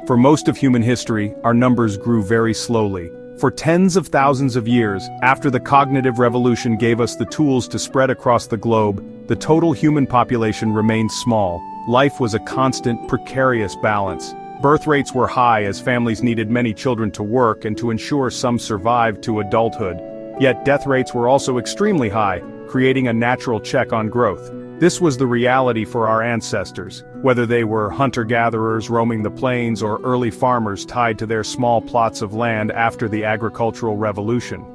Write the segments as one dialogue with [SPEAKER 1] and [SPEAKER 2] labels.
[SPEAKER 1] For most of human history, our numbers grew very slowly. For tens of thousands of years, after the cognitive revolution gave us the tools to spread across the globe, the total human population remained small. Life was a constant, precarious balance. Birth rates were high as families needed many children to work and to ensure some survived to adulthood. Yet death rates were also extremely high, creating a natural check on growth. This was the reality for our ancestors, whether they were hunter-gatherers roaming the plains or early farmers tied to their small plots of land after the agricultural revolution.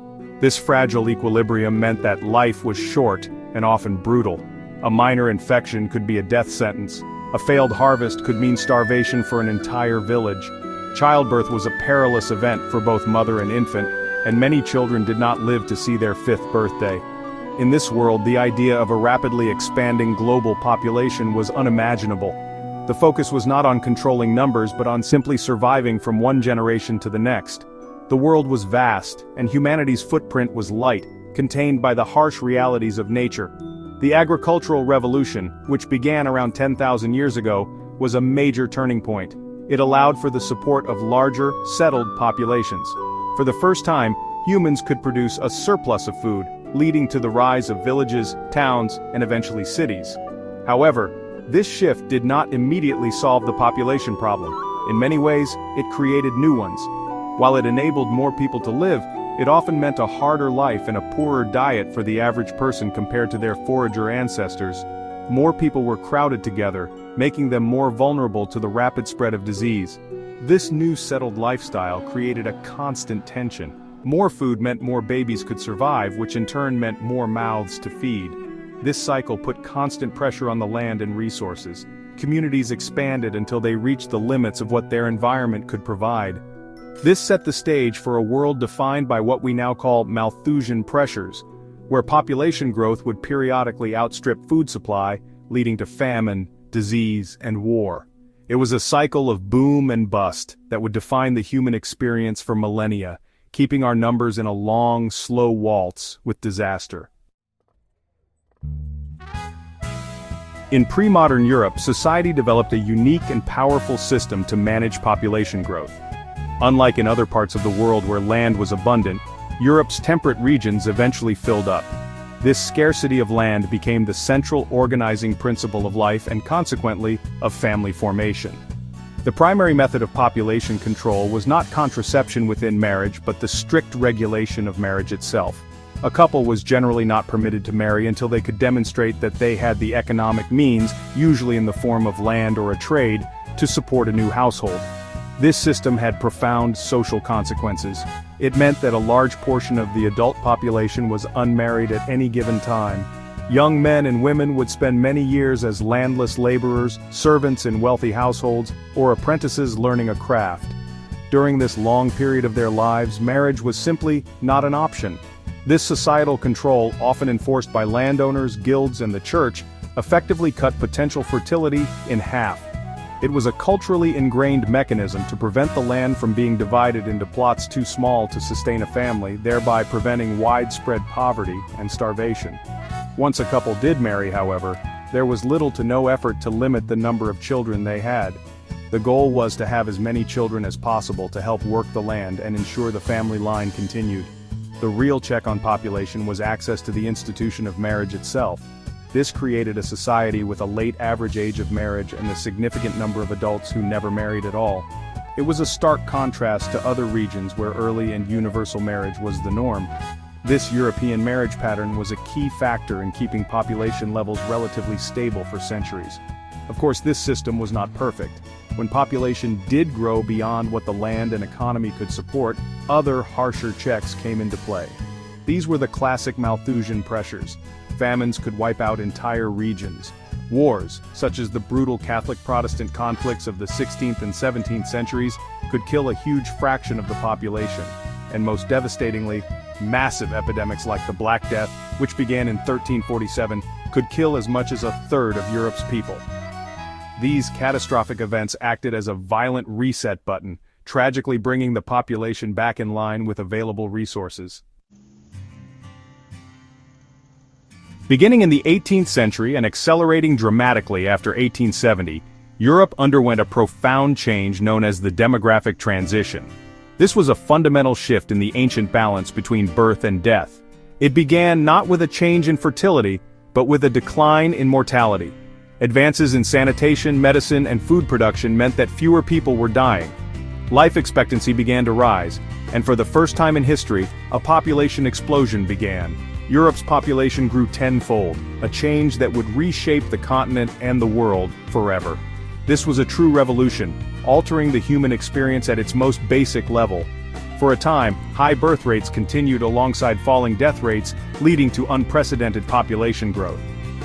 [SPEAKER 1] This fragile equilibrium meant that life was short and often brutal. A minor infection could be a death sentence. A failed harvest could mean starvation for an entire village. Childbirth was a perilous event for both mother and infant, and many children did not live to see their 5th birthday. In this world, the idea of a rapidly expanding global population was unimaginable. The focus was not on controlling numbers but on simply surviving from one generation to the next. The world was vast, and humanity's footprint was light, contained by the harsh realities of nature. The agricultural revolution, which began around 10,000 years ago, was a major turning point. It allowed for the support of larger, settled populations. For the first time, humans could produce a surplus of food, leading to the rise of villages, towns, and eventually cities. However, this shift did not immediately solve the population problem. In many ways, it created new ones. While it enabled more people to live, it often meant a harder life and a poorer diet for the average person compared to their forager ancestors. More people were crowded together, making them more vulnerable to the rapid spread of disease. This new settled lifestyle created a constant tension. More food meant more babies could survive, which in turn meant more mouths to feed. This cycle put constant pressure on the land and resources. Communities expanded until they reached the limits of what their environment could provide. This set the stage for a world defined by what we now call Malthusian pressures, where population growth would periodically outstrip food supply, leading to famine, disease, and war. It was a cycle of boom and bust that would define the human experience for millennia, keeping our numbers in a long, slow waltz with disaster. In pre-modern Europe, society developed a unique and powerful system to manage population growth. Unlike in other parts of the world where land was abundant, Europe's temperate regions eventually filled up. This scarcity of land became the central organizing principle of life and consequently, of family formation. The primary method of population control was not contraception within marriage but the strict regulation of marriage itself. A couple was generally not permitted to marry until they could demonstrate that they had the economic means, usually in the form of land or a trade, to support a new household. This system had profound social consequences. It meant that a large portion of the adult population was unmarried at any given time. Young men and women would spend many years as landless laborers, servants in wealthy households, or apprentices learning a craft. During this long period of their lives, marriage was simply not an option. This societal control, often enforced by landowners, guilds, and the church, effectively cut potential fertility in half. It was a culturally ingrained mechanism to prevent the land from being divided into plots too small to sustain a family, thereby preventing widespread poverty and starvation. Once a couple did marry, however, there was little to no effort to limit the number of children they had. The goal was to have as many children as possible to help work the land and ensure the family line continued. The real check on population was access to the institution of marriage itself. This created a society with a late average age of marriage and a significant number of adults who never married at all. It was a stark contrast to other regions where early and universal marriage was the norm. This European marriage pattern was a key factor in keeping population levels relatively stable for centuries. Of course, this system was not perfect. When population did grow beyond what the land and economy could support, other harsher checks came into play. These were the classic Malthusian pressures. Famines could wipe out entire regions. Wars, such as the brutal Catholic-Protestant conflicts of the 16th and 17th centuries, could kill a huge fraction of the population. And most devastatingly, massive epidemics like the Black Death, which began in 1347, could kill as much as a third of Europe's people. These catastrophic events acted as a violent reset button, tragically bringing the population back in line with available resources. Beginning in the 18th century and accelerating dramatically after 1870, Europe underwent a profound change known as the demographic transition. This was a fundamental shift in the ancient balance between birth and death. It began not with a change in fertility, but with a decline in mortality. Advances in sanitation, medicine, and food production meant that fewer people were dying. Life expectancy began to rise, and for the first time in history, a population explosion began. Europe's population grew tenfold, a change that would reshape the continent and the world forever. This was a true revolution, altering the human experience at its most basic level. For a time, high birth rates continued alongside falling death rates, leading to unprecedented population growth.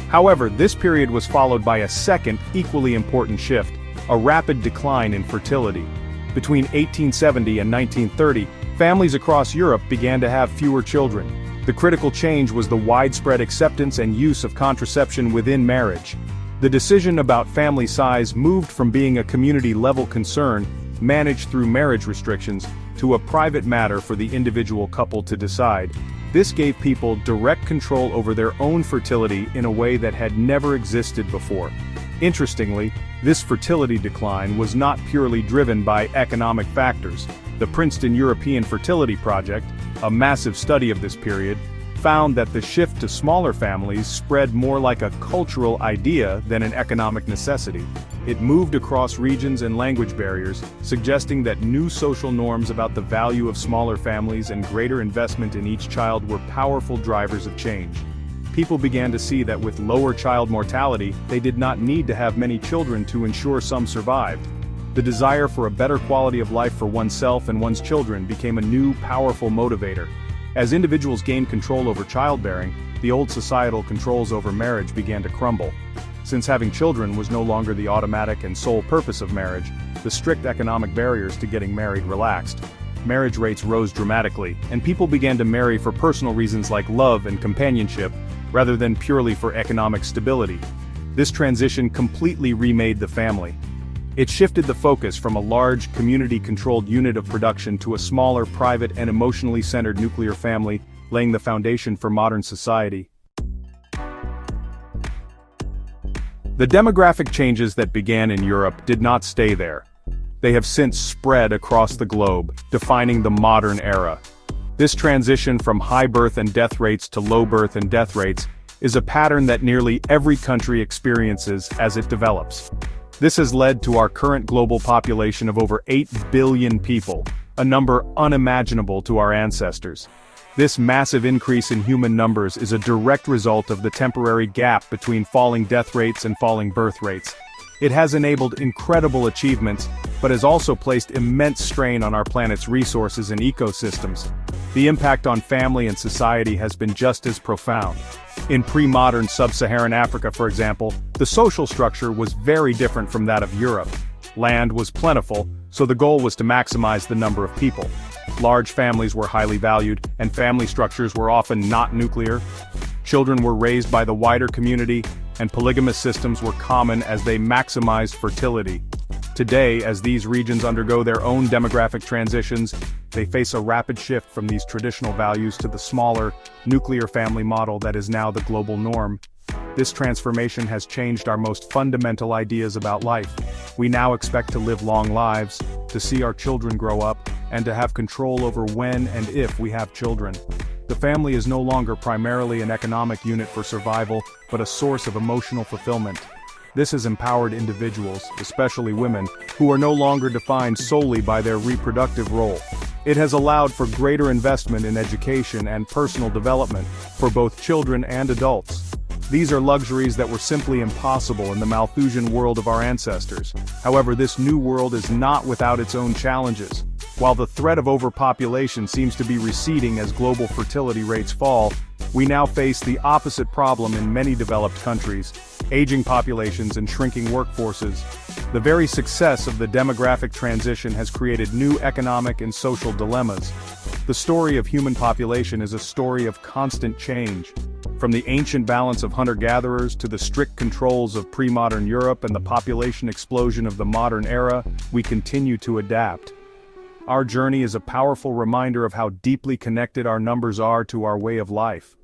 [SPEAKER 1] However, this period was followed by a second, equally important shift, a rapid decline in fertility. Between 1870 and 1930, families across Europe began to have fewer children. The critical change was the widespread acceptance and use of contraception within marriage. The decision about family size moved from being a community-level concern, managed through marriage restrictions, to a private matter for the individual couple to decide. This gave people direct control over their own fertility in a way that had never existed before. Interestingly, this fertility decline was not purely driven by economic factors. The Princeton European Fertility Project, a massive study of this period, found that the shift to smaller families spread more like a cultural idea than an economic necessity. It moved across regions and language barriers, suggesting that new social norms about the value of smaller families and greater investment in each child were powerful drivers of change. People began to see that with lower child mortality, they did not need to have many children to ensure some survived. The desire for a better quality of life for oneself and one's children became a new, powerful motivator. As individuals gained control over childbearing, the old societal controls over marriage began to crumble. Since having children was no longer the automatic and sole purpose of marriage, the strict economic barriers to getting married relaxed. Marriage rates rose dramatically, and people began to marry for personal reasons like love and companionship, rather than purely for economic stability. This transition completely remade the family. It shifted the focus from a large, community-controlled unit of production to a smaller, private, and emotionally centered nuclear family, laying the foundation for modern society. The demographic changes that began in Europe did not stay there. They have since spread across the globe, defining the modern era. This transition from high birth and death rates to low birth and death rates is a pattern that nearly every country experiences as it develops. This has led to our current global population of over 8 billion people, a number unimaginable to our ancestors. This massive increase in human numbers is a direct result of the temporary gap between falling death rates and falling birth rates. It has enabled incredible achievements, but has also placed immense strain on our planet's resources and ecosystems. The impact on family and society has been just as profound. In pre-modern sub-Saharan Africa, for example, the social structure was very different from that of Europe. Land was plentiful, so the goal was to maximize the number of people. Large families were highly valued, and family structures were often not nuclear. Children were raised by the wider community, and polygamous systems were common as they maximized fertility. Today, as these regions undergo their own demographic transitions, they face a rapid shift from these traditional values to the smaller, nuclear family model that is now the global norm. This transformation has changed our most fundamental ideas about life. We now expect to live long lives, to see our children grow up, and to have control over when and if we have children. The family is no longer primarily an economic unit for survival, but a source of emotional fulfillment. This has empowered individuals, especially women, who are no longer defined solely by their reproductive role. It has allowed for greater investment in education and personal development, for both children and adults. These are luxuries that were simply impossible in the Malthusian world of our ancestors. However, this new world is not without its own challenges. While the threat of overpopulation seems to be receding as global fertility rates fall, we now face the opposite problem in many developed countries: aging populations and shrinking workforces. The very success of the demographic transition has created new economic and social dilemmas. The story of human population is a story of constant change. From the ancient balance of hunter-gatherers to the strict controls of pre-modern Europe and the population explosion of the modern era, we continue to adapt. Our journey is a powerful reminder of how deeply connected our numbers are to our way of life.